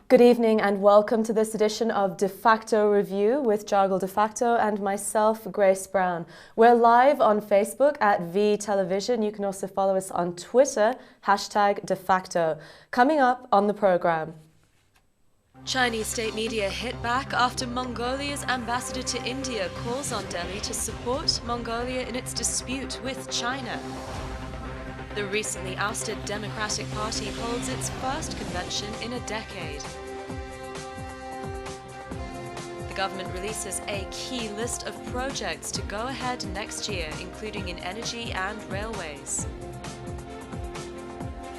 Good evening and welcome to this edition of DeFacto Review with Jargal DeFacto and myself, Grace Brown. We're live on Facebook at V Television. You can also follow us on Twitter, #DeFacto. Coming up on the program. Chinese state media hit back after Mongolia's ambassador to India calls on Delhi to support Mongolia in its dispute with China. The recently ousted Democratic Party holds its first convention in a decade. The government releases a key list of projects to go ahead next year, including in energy and railways.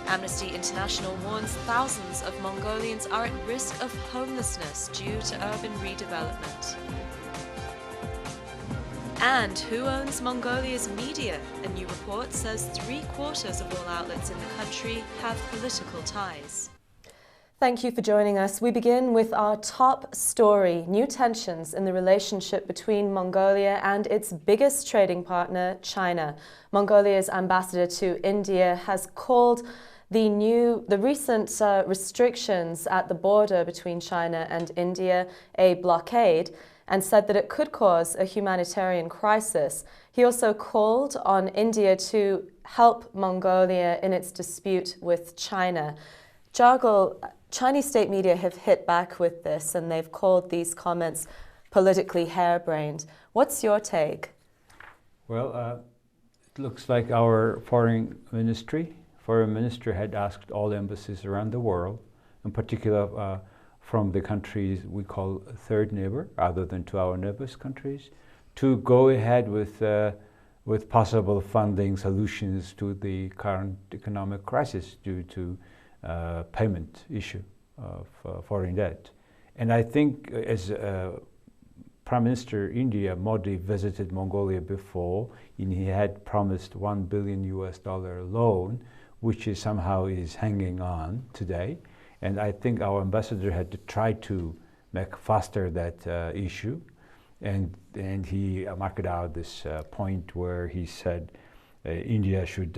Amnesty International warns thousands of Mongolians are at risk of homelessness due to urban redevelopment. And who owns Mongolia's media? A new report says 3/4 of all outlets in the country have political ties. Thank you for joining us. We begin with our top story, new tensions in the relationship between Mongolia and its biggest trading partner, China. Mongolia's ambassador to India has called the recent restrictions at the border between China and India a blockade, and said that it could cause a humanitarian crisis. He also called on India to help Mongolia in its dispute with China. Jargal, Chinese state media have hit back with this, and they've called these comments politically harebrained. What's your take? Well, it looks like our foreign minister had asked all embassies around the world, in particular from the countries we call third neighbor, other than to our neighbors countries, to go ahead with possible funding solutions to the current economic crisis due to payment issue of foreign debt. And I think as Prime Minister India, Modi, visited Mongolia before, and he had promised $1 billion loan, which is somehow is hanging on today. And I think our ambassador had to try to make faster that issue. And he marked out this point where he said India should,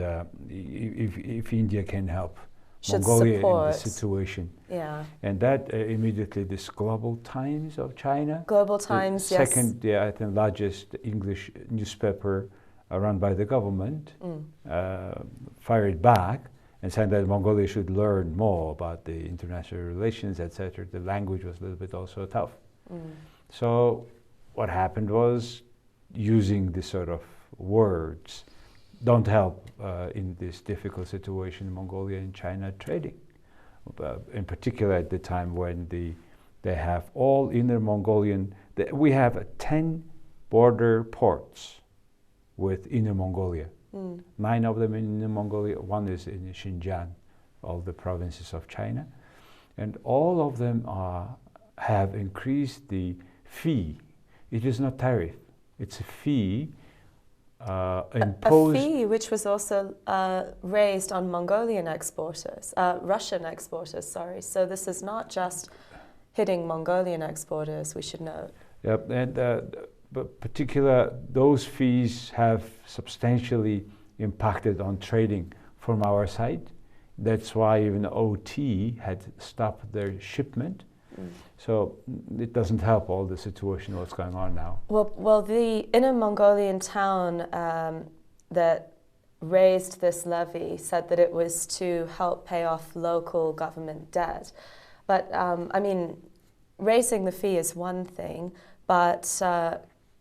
if India can help Mongolia in this situation. Yeah. And that immediately this Global Times of China. Global Times, yes. Second, I think, largest English newspaper run by the government, fired back and saying that Mongolia should learn more about the international relations, etc. The language was a little bit also tough. So what happened was using this sort of words don't help in this difficult situation Mongolia and China trading. In particular at the time when they have all inner Mongolian, we have 10 border ports with Inner Mongolia. 9 of them in Inner Mongolia, 1 is in Xinjiang, all the provinces of China. And all of them have increased the fee. It is not tariff, it's a fee imposed. A fee which was also raised on Mongolian exporters, Russian exporters, sorry. So this is not just hitting Mongolian exporters, we should note. Yep, and but particular, those fees have substantially impacted on trading from our side. That's why even OT had stopped their shipment. So it doesn't help all the situation what's going on now. Well, the Inner Mongolian town that raised this levy said that it was to help pay off local government debt. But I mean, raising the fee is one thing, but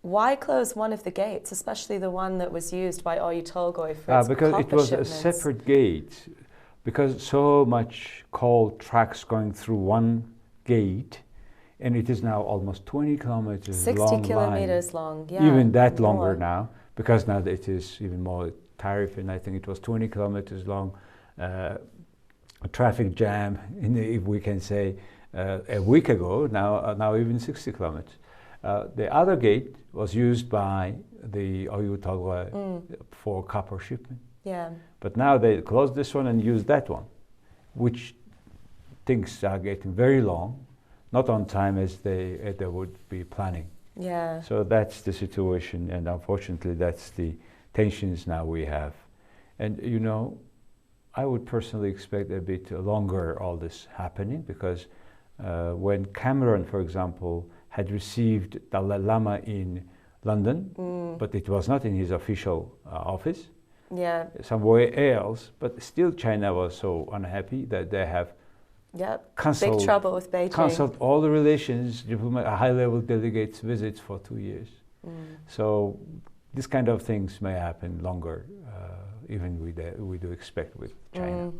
why close one of the gates, especially the one that was used by Oyu Tolgoi for its because copper it was shipments? A separate gate, because so much coal trucks going through one gate, and it is now almost 20 kilometers 60 long kilometers line. long, yeah. Even that longer now, because now it is even more tariff, and I think it was 20 kilometers long. A traffic jam, if we can say, a week ago, now even 60 kilometers. The other gate was used by the Oyu Tolgoi for copper shipment. Yeah. But now they closed this one and use that one, which things are getting very long, not on time as they would be planning. Yeah. So that's the situation, and unfortunately that's the tensions now we have. And you know, I would personally expect a bit longer all this happening, because When Cameron, for example, had received Dalai Lama in London, but it was not in his official office, somewhere else, but still China was so unhappy that they have big trouble with Beijing. Cancelled all the relations, high-level delegates visits for 2 years. So this kind of things may happen longer, even we do expect with China.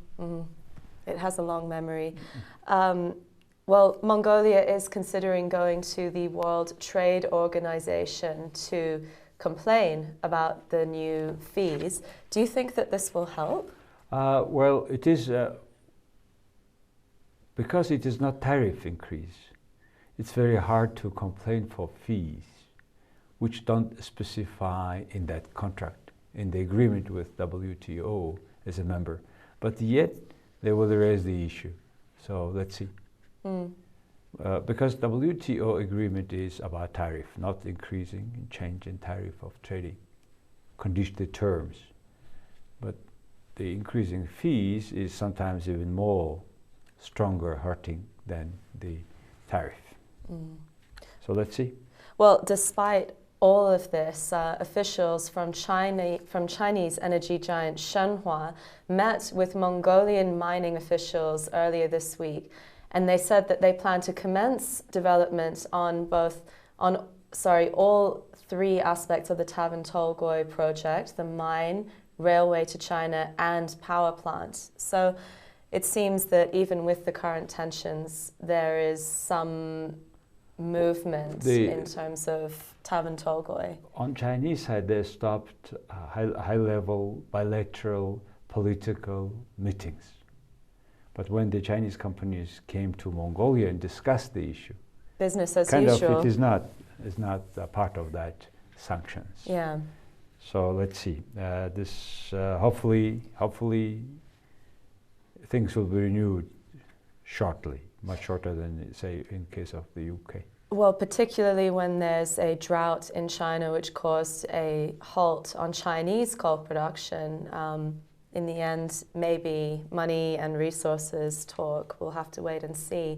It has a long memory. Well, Mongolia is considering going to the World Trade Organization to complain about the new fees. Do you think that this will help? Well, it is, because it is not tariff increase, it's very hard to complain for fees, which don't specify in that contract, in the agreement with WTO as a member. But yet, they will raise the issue. So let's see. Because WTO agreement is about tariff, not increasing and change in tariff of trading, the terms. But the increasing fees is sometimes even more stronger hurting than the tariff. So let's see. Well, despite all of this, officials from Chinese energy giant Shenhua met with Mongolian mining officials earlier this week, and they said that they plan to commence development on all three aspects of the Tavan Tolgoi project: the mine, railway to China, and power plant. So it seems that even with the current tensions, there is some movement in terms of Tavan Tolgoi. On Chinese side, they stopped high-level bilateral political meetings. But when the Chinese companies came to Mongolia and discussed the issue, business as usual. It is not a part of that sanctions. Yeah. So let's see. Hopefully things will be renewed shortly, much shorter than, say, in case of the UK. Well, particularly when there's a drought in China, which caused a halt on Chinese coal production. In the end, maybe money and resources talk. We'll have to wait and see.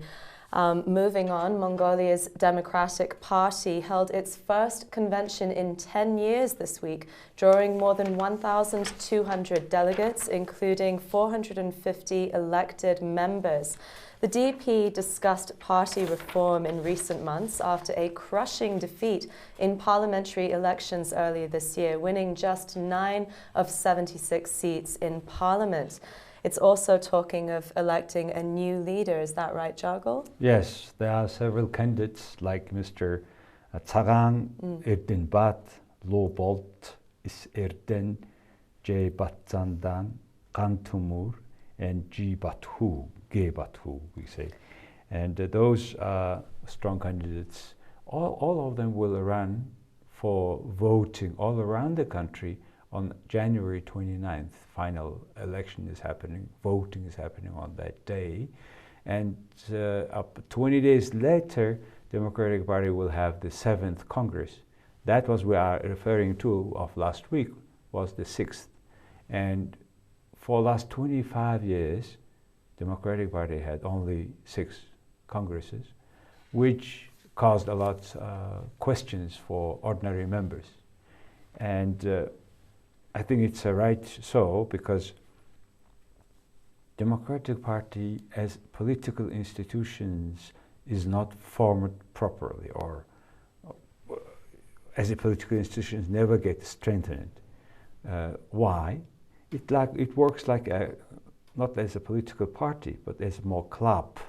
Moving on, Mongolia's Democratic Party held its first convention in 10 years this week, drawing more than 1,200 delegates, including 450 elected members. The DP discussed party reform in recent months after a crushing defeat in parliamentary elections earlier this year, winning just 9 of 76 seats in parliament. It's also talking of electing a new leader. Is that right, Jargol? Yes, there are several candidates like Mr. Tavan Tolgoi, Lobolt Erden, J. Batzandan, Kantumur, and G. Bathu, we say. And those are strong candidates. All of them will run for voting all around the country on January 29th. Final election is happening, voting is happening on that day. And up 20 days later, Democratic Party will have the 7th Congress. That was we are referring to of last week, was the 6th. And for last 25 years, Democratic Party had only 6 congresses, which caused a lot of questions for ordinary members. And I think it's right so, because Democratic Party as political institutions is not formed properly, or as a political institutions never get strengthened. Why? It works like not as a political party, but as a more club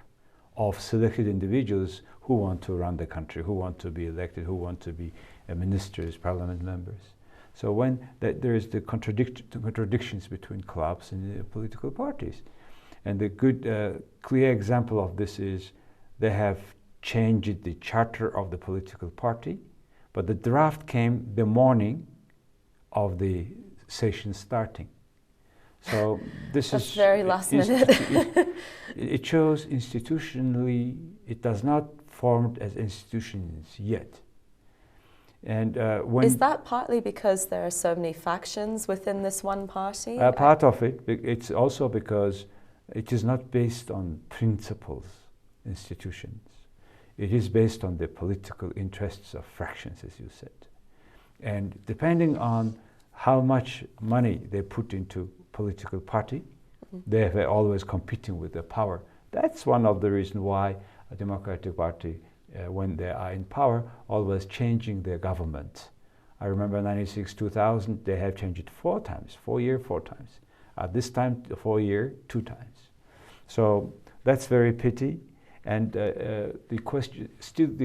of selected individuals who want to run the country, who want to be elected, who want to be ministers, parliament members. So when there is the contradictions between clubs and the political parties. And the good, clear example of this is they have changed the charter of the political party, but the draft came the morning of the session starting. So this is very last minute. It shows institutionally it does not formed as institutions yet. And is that partly because there are so many factions within this one party? Part of it. It's also because it is not based on principles institutions. It is based on the political interests of fractions, as you said. And depending on how much money they put into political party, they are always competing with the power. That's one of the reasons why a Democratic Party, when they are in power, always changing their government. I remember 96, 2000, they have changed it 4 times, 4 years, 4 times. At this time, 4 years, 2 times. So that's very pity. And the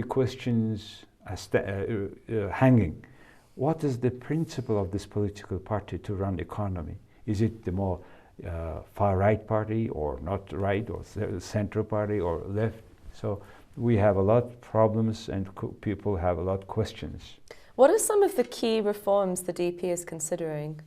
questions are hanging. What is the principle of this political party to run economy? Is it the more far-right party, or not right, or central party, or left? So we have a lot of problems, and people have a lot of questions. What are some of the key reforms the DP is considering?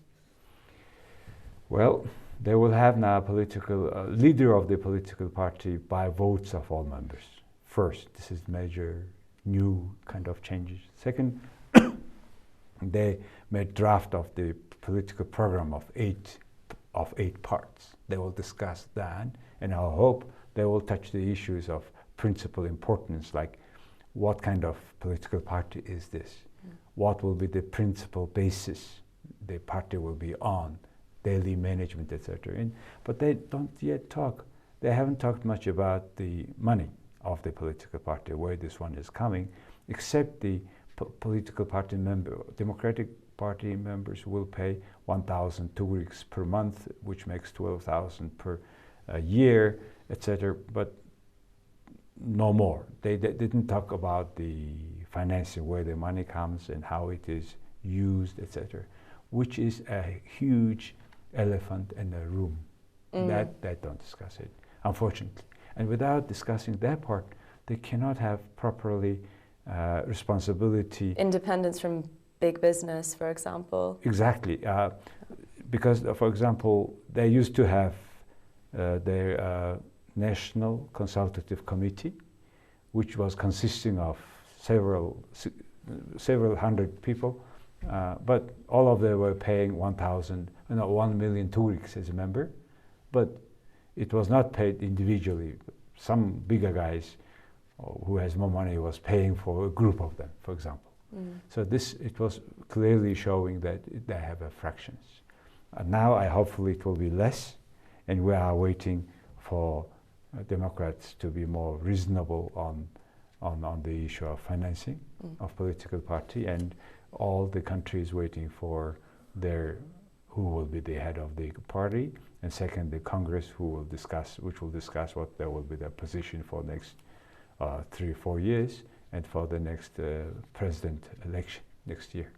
Well, they will have now a political leader of the political party by votes of all members. First, this is major new kind of changes. Second, they made draft of the political program of eight parts. They will discuss that, and I hope they will touch the issues of principal importance, like what kind of political party is this? What will be the principal basis the party will be on, daily management, etc. But they don't yet talk. They haven't talked much about the money of the political party, where this one is coming, except the political party Democratic Party members will pay 1,000 tughriks per month, which makes 12,000 per year, etc. But no more. They didn't talk about the financing, where the money comes and how it is used, etc., which is a huge elephant in the room. That they don't discuss it, unfortunately. And without discussing that part, they cannot have properly responsibility. Independence from big business, for example. Exactly. Because, for example, they used to have their National Consultative Committee, which was consisting of several hundred people, but all of them were paying 1 million tughriks as a member, but it was not paid individually. Some bigger guys who has more money was paying for a group of them, for example. So it was clearly showing that they have fractions. Now hopefully it will be less, and we are waiting for Democrats to be more reasonable on the issue of financing of political party, and all the country is waiting for who will be the head of the party, and second, the Congress which will discuss what there will be their position for next 3 or 4 years, and for the next president election next year.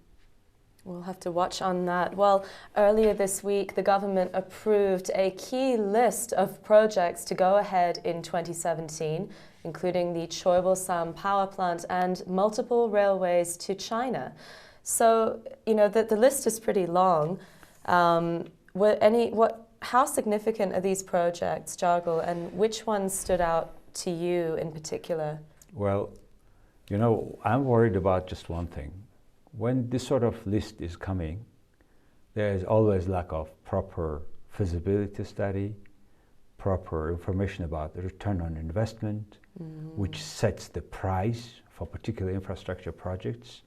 We'll have to watch on that. Well, earlier this week, the government approved a key list of projects to go ahead in 2017, including the Choibalsam power plant and multiple railways to China. So, the list is pretty long. How significant are these projects, Jargal, and which ones stood out to you in particular? Well, I'm worried about just one thing. When this sort of list is coming, there is always lack of proper feasibility study, proper information about the return on investment, which sets the price for particular infrastructure projects.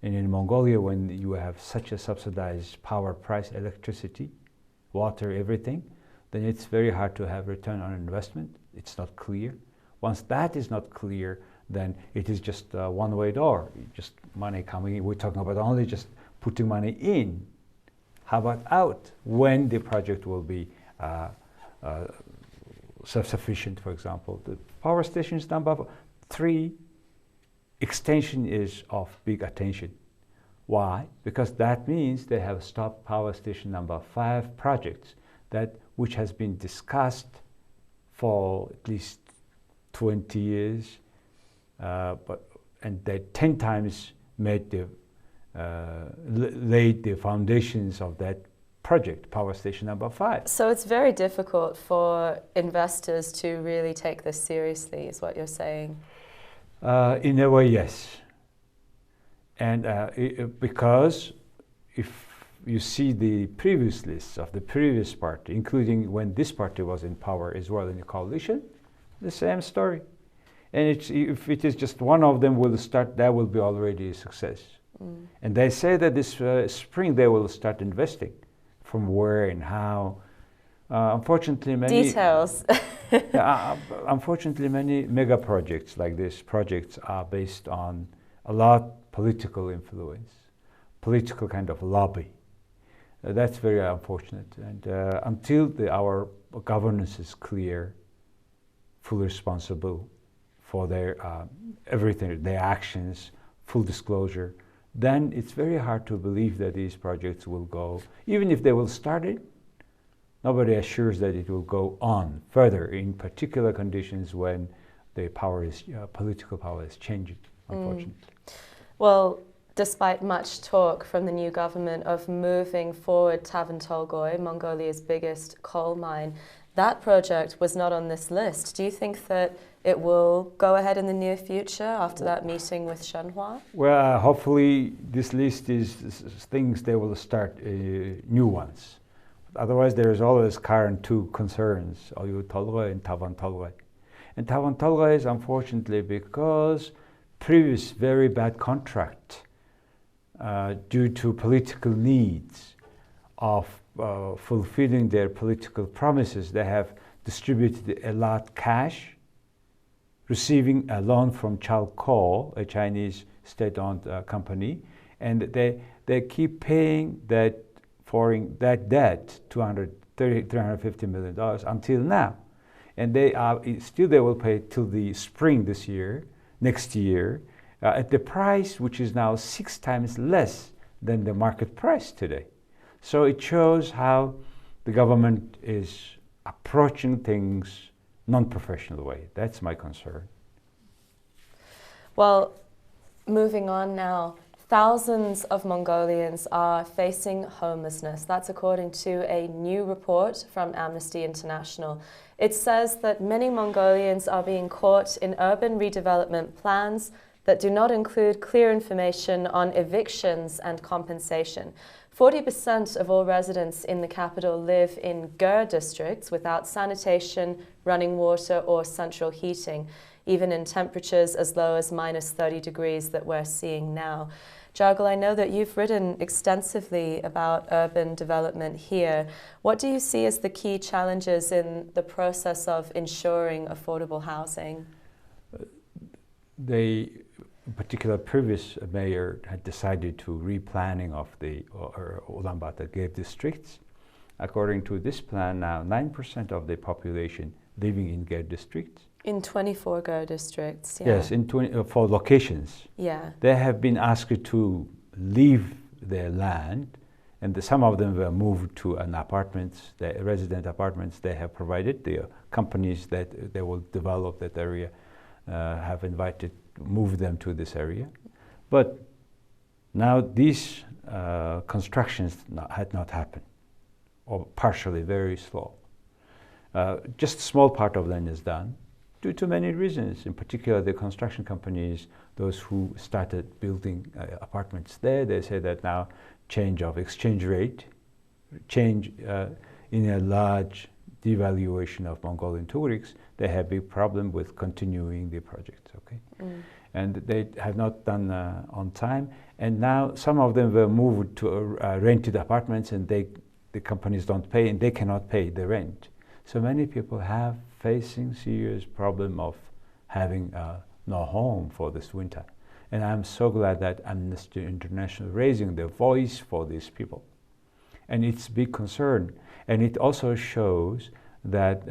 And in Mongolia, when you have such a subsidized power price, electricity, water, everything, then it's very hard to have return on investment. It's not clear. Once that is not clear, then it is just a one-way door, just money coming in. We're talking about only just putting money in. How about out? When the project will be self-sufficient, for example. The power stations number 3 extension is of big attention. Why? Because that means they have stopped power station number 5 projects which has been discussed for at least 20 years, and they 10 times laid the foundations of that project, power station number 5. So it's very difficult for investors to really take this seriously, is what you're saying? In a way, yes. And because if you see the previous lists of the previous party, including when this party was in power as well in the coalition, the same story. And if it is just one of them will start, that will be already a success. And they say that this spring they will start investing. From where and how. Unfortunately, many details. Unfortunately, many mega projects like this projects are based on a lot political influence, political kind of lobby. That's very unfortunate. And until our governance is clear, fully responsible for their everything, their actions, full disclosure, then it's very hard to believe that these projects will go, even if they will start it, nobody assures that it will go on further in particular conditions when the power is, political power is changing, unfortunately. Well, despite much talk from the new government of moving forward Tavan Tolgoi, Mongolia's biggest coal mine, that project was not on this list. Do you think that it will go ahead in the near future after that meeting with Shenhua? Well, hopefully this list is things they will start new ones. Otherwise, there is always current two concerns, Oyu Tolgoi and Tavan Tolgoi. And Tavan Tolgoi is unfortunately because previous very bad contract due to political needs of fulfilling their political promises, they have distributed a lot cash, receiving a loan from Chalco, a Chinese state-owned company, and they keep paying that debt, $350 million until now, and they will pay till the spring this year, next year, at the price which is now 6 times less than the market price today. So it shows how the government is approaching things non-professional way. That's my concern. Well, moving on now, thousands of Mongolians are facing homelessness. That's according to a new report from Amnesty International. It says that many Mongolians are being caught in urban redevelopment plans that do not include clear information on evictions and compensation. 40% of all residents in the capital live in Ger districts without sanitation, running water, or central heating, even in temperatures as low as minus 30 degrees that we're seeing now. Jargal, I know that you've written extensively about urban development here. What do you see as the key challenges in the process of ensuring affordable housing? In particular, previous mayor had decided to replanning of the Ulaanbaatar Ger districts. According to this plan now, 9% of the population living in Ger districts. In 24 Ger districts, yeah. Yes, in 4 locations. Yeah. They have been asked to leave their land, and some of them were moved to an apartments, the resident apartments they have provided. The companies that they will develop that area have invited move them to this area. But now these constructions had not happened, or partially, very slow. Just a small part of land is done due to many reasons. In particular, the construction companies, those who started building apartments there, they say that now change of exchange rate, change in a large devaluation of Mongolian tourics, they have big problem with continuing the project, okay? And they have not done on time. And now some of them were moved to rented apartments, and the companies don't pay, and they cannot pay the rent. So many people have facing serious problem of having no home for this winter. And I'm so glad that Amnesty International raising their voice for these people. And it's a big concern. And it also shows that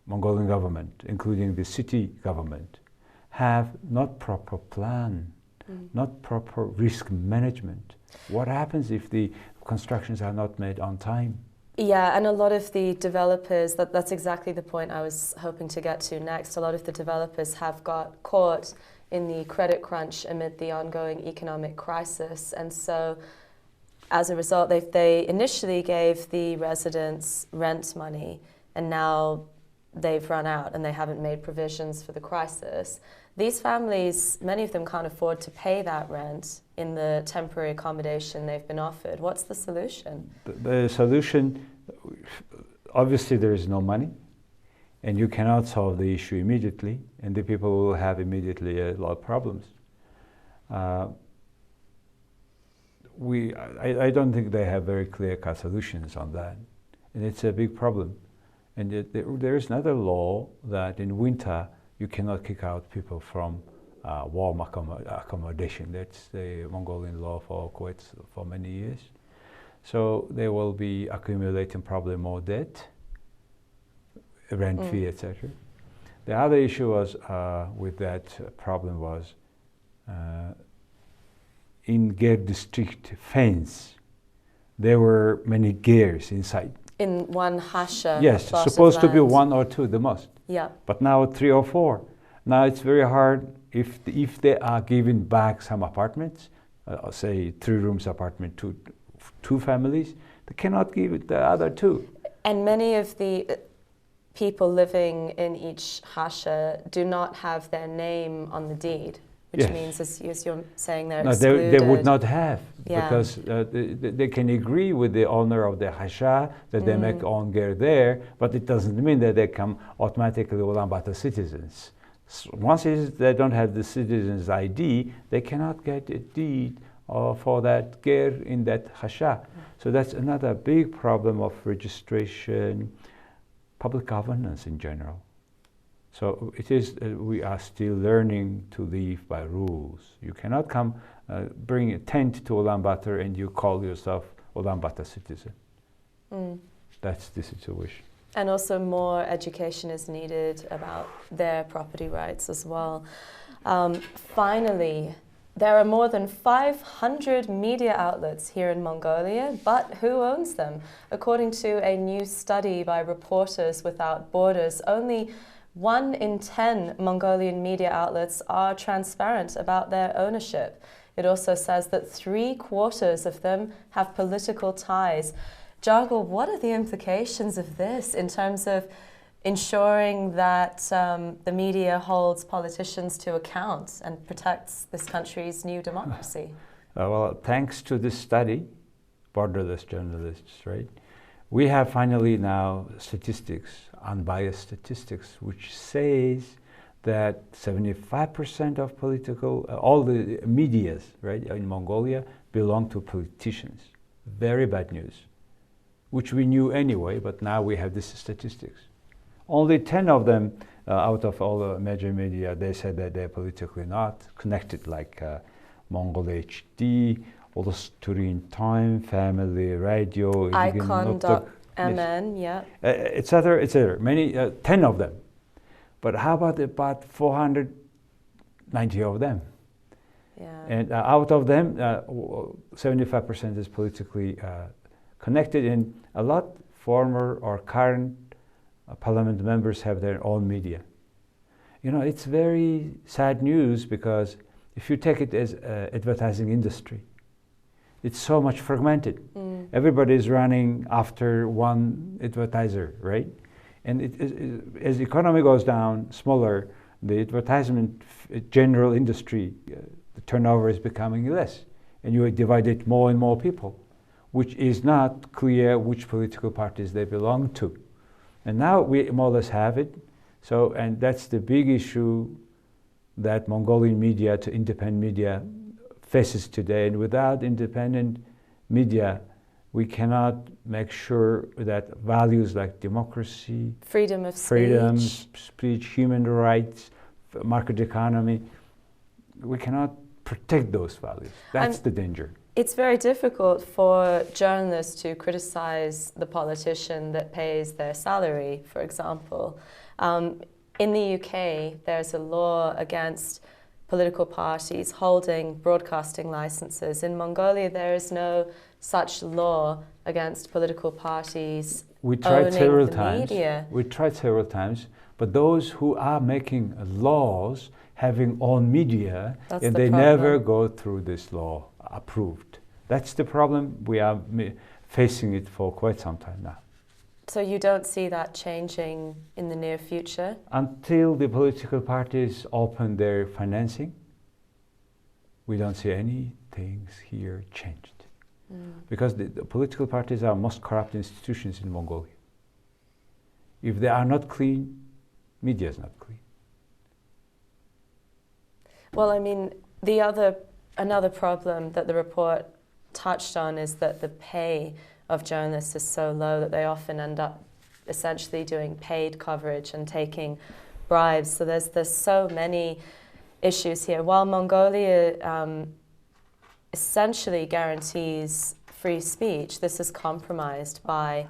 Mongolian government, including the city government, have not proper plan, not proper risk management. What happens if the constructions are not made on time? Yeah, and a lot of the developers, that's exactly the point I was hoping to get to next. A lot of the developers have got caught in the credit crunch amid the ongoing economic crisis. And so as a result, they initially gave the residents rent money, and now they've run out and they haven't made provisions for the crisis. These families, many of them can't afford to pay that rent in the temporary accommodation they've been offered. What's the solution? The solution, obviously there is no money, And you cannot solve the issue immediately, and the people will have immediately a lot of problems. I don't think they have very clear-cut solutions on that, and it's a big problem. And there is another law that in winter you cannot kick out people from warm accommodation. That's the Mongolian law for many years. So they will be accumulating probably more debt, rent fee, etc. The other issue was with that problem was in Ger district fence, there were many gers inside. In one hasha. Yes, supposed to be one or two the most. Yeah. But now 3 or 4. Now it's very hard if they are giving back some apartments, say 3 rooms apartment to 2 families, they cannot give it the other 2. And many of the people living in each hasha do not have their name on the deed, which means, as you're saying, they're excluded. They would not have, because they can agree with the owner of the hasha that they make own ger there, but it doesn't mean that they come automatically Ulaanbaatar citizens. So once they don't have the citizen's ID, they cannot get a deed for that ger in that hasha. So that's another big problem of registration, public governance in general. So it is, we are still learning to live by rules. You cannot come, bring a tent to Ulaanbaatar and you call yourself Ulaanbaatar citizen. That's the situation. And also more education is needed about their property rights as well. Finally, there are more than 500 media outlets here in Mongolia, but who owns them? According to a new study by Reporters Without Borders, only 1 in 10 Mongolian media outlets are transparent about their ownership. It also says that 3/4 of them have political ties. Jargal, what are the implications of this in terms of ensuring that the media holds politicians to account and protects this country's new democracy? Well, thanks to this study, Borderless Journalists, right? We have finally now statistics, unbiased statistics, which says that 75% of all the medias, right, in Mongolia belong to politicians. Very bad news, which we knew anyway, but now we have these statistics. Only 10 of them out of all the major media, they said that they're politically not connected, like Mongolia HD, Turin Time, Family Radio, Icon.mn, etc., etc. Many, 10 of them. But how about 490 of them? Yeah. And out of them, 75% is politically connected, and a lot former or current parliament members have their own media. You know, it's very sad news, because if you take it as advertising industry, it's so much fragmented. Everybody is running after one advertiser, right? And as the economy goes down smaller, the advertisement general industry, the turnover is becoming less, and you divide it more and more people, which is not clear which political parties they belong to. And now we more or less have it. So, and that's the big issue that Mongolian media to independent media faces today. And without independent media, we cannot make sure that values like democracy, freedom of speech, human rights, market economy, we cannot protect those values. That's the danger. It's very difficult for journalists to criticize the politician that pays their salary, for example. In the UK, there's a law against political parties holding broadcasting licenses. In Mongolia, there is no such law against political parties We tried several times. media. We tried several times, but those who are making laws having own media, That's and the they problem. never go through this law approved. That's the problem. We are facing it for quite some time now. So you don't see that changing in the near future? Until the political parties open their financing, we don't see any things here changed. Because the political parties are most corrupt institutions in Mongolia. If they are not clean, media is not clean. Well, I mean, another problem that the report touched on is that the pay of journalists is so low that they often end up essentially doing paid coverage and taking bribes. So there's so many issues here. While Mongolia essentially guarantees free speech, this is compromised by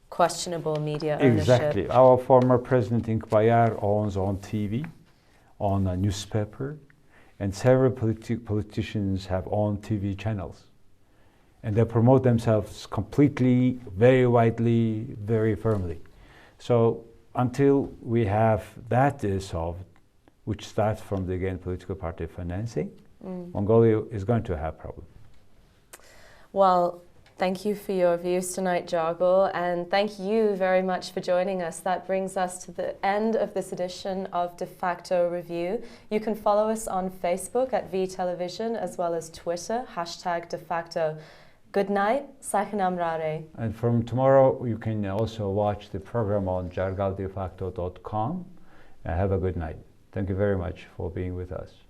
questionable media ownership. Exactly. Our former president Bayar owns on TV, on a newspaper, and several politicians have own TV channels. And they promote themselves completely, very widely, very firmly. So until we have that solved, which starts from the political party financing, Mongolia is going to have problems. Well, thank you for your views tonight, Jogul, and thank you very much for joining us. That brings us to the end of this edition of DeFacto Review. You can follow us on Facebook at V Television as well as Twitter, #DeFacto. Good night, Sakinam Rare. And from tomorrow, you can also watch the program on jargaldefacto.com. Have a good night. Thank you very much for being with us.